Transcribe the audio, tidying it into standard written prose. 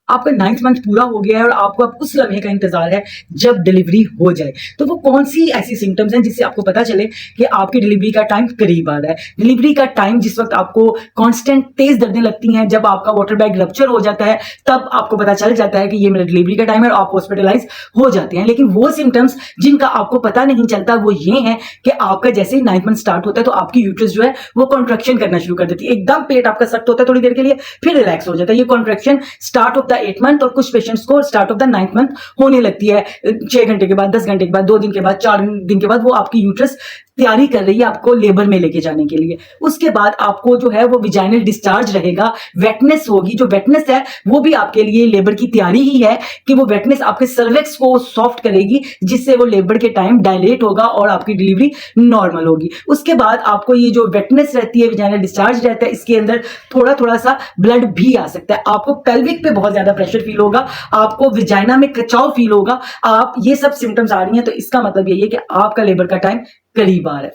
आपका 9th month पूरा हो गया है और आपको अब उस लम्हे का इंतजार है जब डिलीवरी हो जाए। तो वो कौन सी ऐसी सिम्टम्स हैं जिससे आपको पता चले कि आपकी डिलीवरी का टाइम करीब आ रहा है। डिलीवरी का टाइम जिस वक्त आपको कांस्टेंट तेज दर्दें लगती हैं, जब आपका वाटर बैग रप्चर हो जाता है, तब आपको पता चल जाता है कि ये मेरा डिलीवरी का टाइम है और आप हॉस्पिटलाइज हो जाते हैं। लेकिन वो सिम्टम्स जिनका आपको पता नहीं चलता वो ये है कि आपका जैसे ही 9th मंथ स्टार्ट होता है तो आपकी यूट्रस जो है वो कॉन्ट्रैक्शन करना शुरू कर देती है। एकदम पेट आपका सख्त होता है थोड़ी देर के लिए, फिर रिलैक्स हो जाता है। ये contraction start of the 8th month और कुछ पेशेंट्स को start of the 9th month होने लगती है। 6 घंटे के बाद, 10 घंटे के बाद, 2 दिन के बाद, 4 दिन के बाद वो आपकी यूट्रस तैयारी कर रही है आपको लेबर में लेके जाने के लिए। उसके बाद आपको जो है वो विजाइनल डिस्चार्ज रहेगा, वेटनेस होगी। जो वेटनेस है वो भी आपके लिए लेबर की तैयारी ही है कि वो वेटनेस आपके सर्विक्स को सॉफ्ट करेगी, जिससे वो लेबर के टाइम डायलेट होगा और आपकी डिलीवरी नॉर्मल होगी। उसके बाद आपको ये जो वेटनेस रहती है, विजाइनल डिस्चार्ज रहता है, इसके अंदर थोड़ा थोड़ा सा ब्लड भी आ सकता है। आपको पेल्विक पे बहुत ज्यादा प्रेशर फील होगा, आपको विजाइना में कचाव फील होगा। आप ये सब सिम्टम्स आ रही हैं तो इसका मतलब यही है कि आपका लेबर का टाइम करीब आ रहा है।